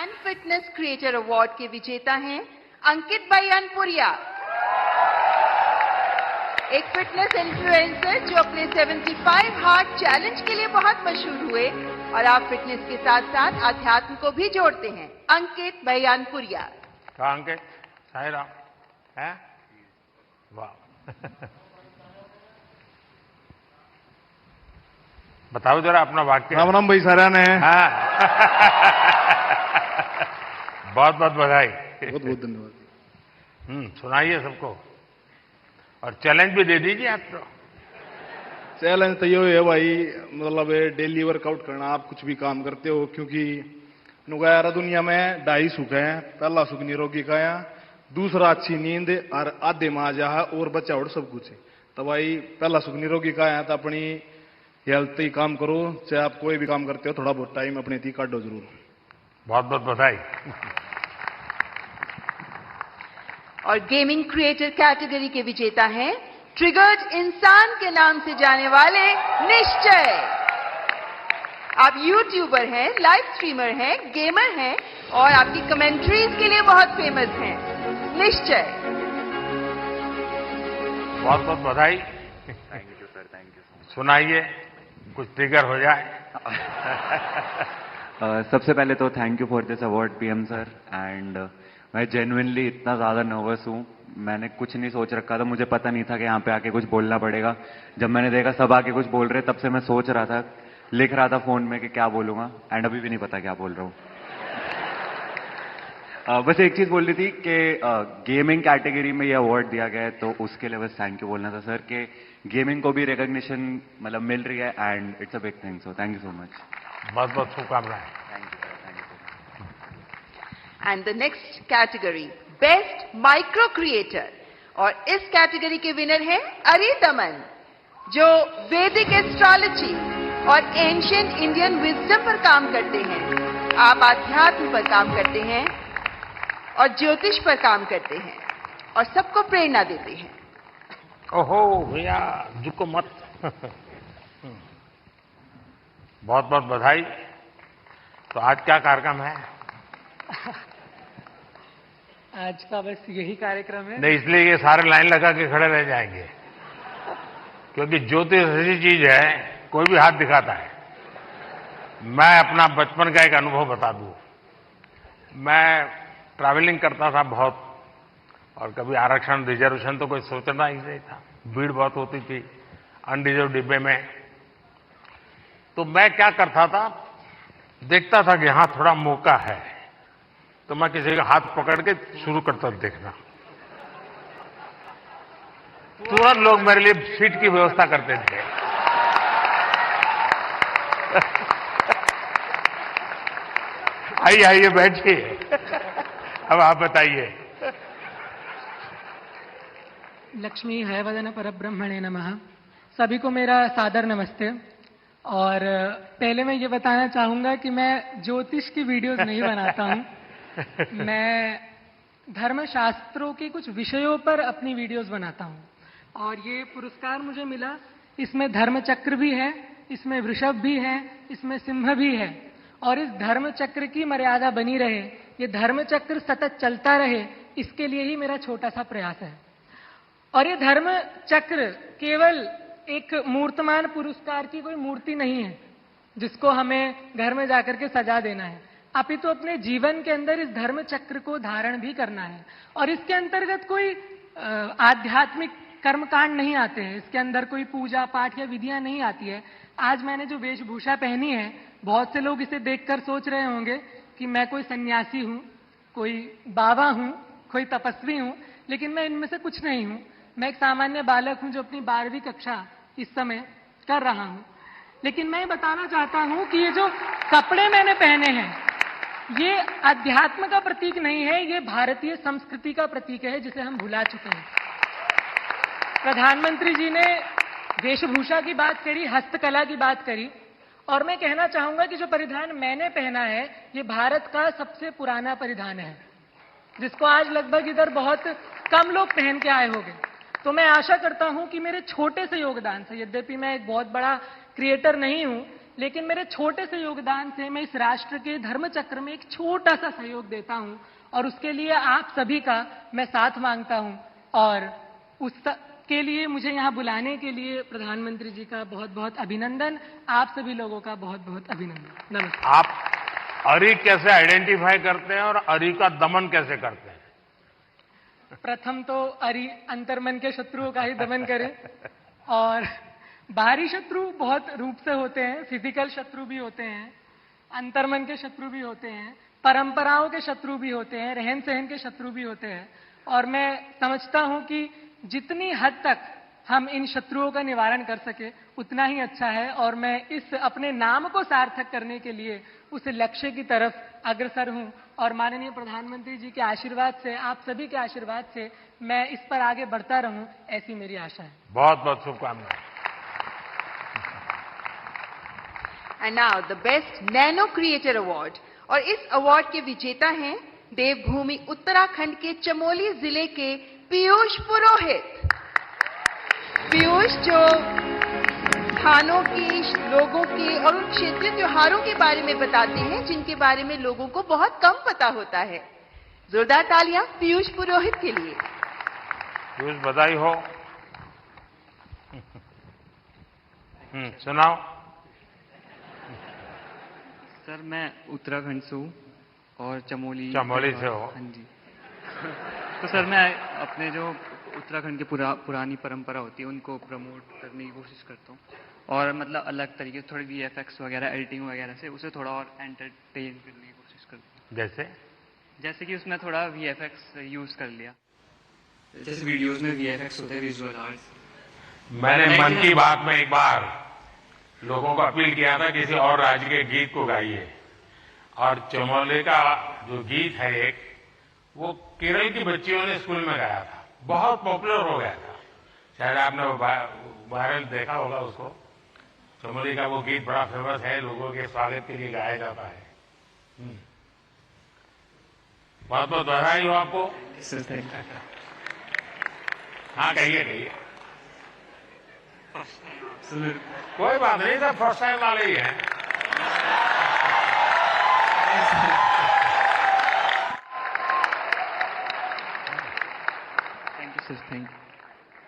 And fitness creator award के विजेता हैं अंकित भाई अनपुरिया, एक फिटनेस इन्फ्लुएंसर जो अपने 75 हार्ट चैलेंज के लिए बहुत मशहूर हुए और आप फिटनेस के साथ साथ अध्यात्म को भी जोड़ते हैं। अंकित भाई अनपुरिया। कहा अंकित साई राम है, वाह। बताओ जरा अपना वाक्य। राम राम भाई सारा ने। हाँ। बहुत बहुत बधाई। बहुत बहुत धन्यवाद। सुनाइए सबको और चैलेंज भी दे दीजिए आप तो। चैलेंज तो ये है भाई, मतलब डेली वर्कआउट करना। आप कुछ भी काम करते हो, क्योंकि नुगारा दुनिया में 2.5 सुख है। पहला सुख निरोगी काया, दूसरा अच्छी नींद और आधे में आ जा और बच्चा और सब कुछ है। तो भाई पहला सुख निरोगी काया तो अपनी हेल्थ ही काम करो, चाहे आप कोई भी काम करते हो, थोड़ा बहुत टाइम अपने थी काटो जरूर। बहुत बहुत बधाई। और गेमिंग क्रिएटर कैटेगरी के विजेता हैं ट्रिगर्ड इंसान के नाम से जाने वाले निश्चय। आप यूट्यूबर हैं, लाइव स्ट्रीमर हैं, गेमर हैं और आपकी कमेंट्रीज के लिए बहुत फेमस हैं। निश्चय, बहुत बहुत बधाई। Thank you sir, thank you. सुनाइए, कुछ ट्रिगर हो जाए। सबसे पहले तो thank you for this award PM sir. And मैं जेन्युइनली इतना ज़्यादा नर्वस हूँ, मैंने कुछ नहीं सोच रखा था। मुझे पता नहीं था कि यहाँ पे आके कुछ बोलना पड़ेगा। जब मैंने देखा सब आके कुछ बोल रहे, तब से मैं सोच रहा था, लिख रहा था फोन में कि क्या बोलूँगा। एंड अभी भी नहीं पता क्या बोल रहा हूँ। बस एक चीज़ बोल रही थी कि गेमिंग कैटेगरी में ये अवार्ड दिया गया है, तो उसके लिए बस थैंक यू बोलना था सर कि गेमिंग को भी रिकॉग्निशन मतलब मिल रही है and it's a big thing. So thank you so much. बहुत बहुत शुभकामनाएं। Thank you sir, thank you. And the next category best micro creator, और इस कैटेगरी के विनर हैं अरिदमन, जो वैदिक एस्ट्रोलॉजी और एंशिएंट इंडियन विजडम पर काम करते हैं। आप आध्यात्म पर काम करते हैं और ज्योतिष पर काम करते हैं और सबको प्रेरणा देते हैं। ओहो भैया झुको मत। बहुत बहुत बधाई। तो आज क्या कार्यक्रम है? आज का बस यही कार्यक्रम है। नहीं, इसलिए ये सारे लाइन लगा के खड़े रह जाएंगे, क्योंकि ज्योतिष ऐसी चीज है, कोई भी हाथ दिखाता है। मैं अपना बचपन का एक अनुभव बता दूं। मैं ट्रैवलिंग करता था बहुत, और कभी आरक्षण रिजर्वेशन तो कोई सोचना ही नहीं था। भीड़ बहुत होती थी अनरिजर्व डिब्बे में। तो मैं क्या करता था, देखता था कि यहां थोड़ा मौका है, तो मैं किसी का हाथ पकड़ के शुरू करता देखना। तुरंत लोग मेरे लिए सीट की व्यवस्था करते थे। आइए आइए बैठिए। अब आप बताइए। लक्ष्मी है वदन परब्रह्मणे नमः। सभी को मेरा सादर नमस्ते। और पहले मैं ये बताना चाहूंगा कि मैं ज्योतिष की वीडियोस नहीं बनाता हूं। मैं धर्मशास्त्रों के कुछ विषयों पर अपनी वीडियोस बनाता हूं। और ये पुरस्कार मुझे मिला, इसमें धर्मचक्र भी है, इसमें वृषभ भी है, इसमें सिंह भी है। और इस धर्मचक्र की मर्यादा बनी रहे, ये धर्मचक्र सतत चलता रहे, इसके लिए ही मेरा छोटा सा प्रयास है। और ये धर्मचक्र केवल एक मूर्तमान पुरस्कार की कोई मूर्ति नहीं है जिसको हमें घर में जाकर के सजा देना है। अपितु अपने जीवन के अंदर इस धर्मचक्र को धारण भी करना है। और इसके अंतर्गत कोई आध्यात्मिक कर्मकांड नहीं आते हैं, इसके अंदर कोई पूजा पाठ या विधियां नहीं आती है। आज मैंने जो वेशभूषा पहनी है, बहुत से लोग इसे देखकर सोच रहे होंगे कि मैं कोई सन्यासी हूं, कोई बाबा हूं, कोई तपस्वी हूं, लेकिन मैं इनमें से कुछ नहीं हूं। मैं एक सामान्य बालक हूं जो अपनी 12वीं कक्षा इस समय कर रहा हूं। लेकिन मैं बताना चाहता हूं कि ये जो कपड़े मैंने पहने हैं, ये अध्यात्म का प्रतीक नहीं है, ये भारतीय संस्कृति का प्रतीक है जिसे हम भुला चुके हैं। प्रधानमंत्री जी ने वेशभूषा की बात करी, हस्तकला की बात करी, और मैं कहना चाहूंगा कि जो परिधान मैंने पहना है, ये भारत का सबसे पुराना परिधान है, जिसको आज लगभग इधर बहुत कम लोग पहन के आए होंगे। तो मैं आशा करता हूं कि मेरे छोटे से योगदान से, यद्यपि मैं एक बहुत बड़ा क्रिएटर नहीं हूं, लेकिन मेरे छोटे से योगदान से मैं इस राष्ट्र के धर्म चक्र में एक छोटा सा सहयोग देता हूं और उसके लिए आप सभी का मैं साथ मांगता हूं और के लिए मुझे यहां बुलाने के लिए प्रधानमंत्री जी का बहुत बहुत अभिनंदन, आप सभी लोगों का बहुत बहुत अभिनंदन। नमस्कार। आप अरी कैसे आइडेंटिफाई करते हैं और अरी का दमन कैसे करते हैं? प्रथम तो अरी अंतर्मन के शत्रुओं का ही दमन करे और बाहरी शत्रु बहुत रूप से होते हैं, फिजिकल शत्रु भी होते हैं, अंतर्मन के शत्रु भी होते हैं, परंपराओं के शत्रु भी होते हैं, रहन सहन के शत्रु भी होते हैं और मैं समझता हूं कि जितनी हद तक हम इन शत्रुओं का निवारण कर सके उतना ही अच्छा है और मैं इस अपने नाम को सार्थक करने के लिए उस लक्ष्य की तरफ अग्रसर हूं और माननीय प्रधानमंत्री जी के आशीर्वाद से, आप सभी के आशीर्वाद से मैं इस पर आगे बढ़ता रहूं, ऐसी मेरी आशा है। बहुत बहुत शुभकामनाएं। And now the best nano creator award, और इस अवार्ड के विजेता हैं देवभूमि उत्तराखंड के चमोली जिले के पीयूष पुरोहित। पीयूष जो स्थानों की, लोगों के और उन क्षेत्रीय त्योहारों के बारे में बताते हैं जिनके बारे में लोगों को बहुत कम पता होता है। जोरदार तालियां पीयूष पुरोहित के लिए। पीयूष, बधाई हो। सुनाओ। सर मैं उत्तराखंड से हूँ और चमोली से हो। हाँ जी। तो सर मैं अपने जो उत्तराखंड की पुरानी परंपरा होती है उनको प्रमोट करने की कोशिश करता हूँ और मतलब अलग तरीके से थोड़ी VFX वगैरह, एडिटिंग वगैरह से उसे थोड़ा और एंटरटेन करने की कोशिश करता हूँ। जैसे कि उसमें थोड़ा VFX यूज कर लिया, जैसे वीडियोस में VFX होते हैं, विजुअल आर्ट्स। मैंने मन की बात में एक बार लोगों को अपील किया था किसी और राज्य के गीत को गाइए, और चमोली का जो गीत है एक, वो केरल की बच्चियों ने स्कूल में गाया था, बहुत पॉपुलर हो गया था। शायद आपने वायरल देखा होगा उसको। चमोली का वो गीत बड़ा फेमस है, लोगों के स्वागत के लिए गाया जाता है। बहुत बहुत बधाई हो आपको। हाँ कहिए। कोई बात नहीं, सब फर्स्ट टाइम वाले ही हैं।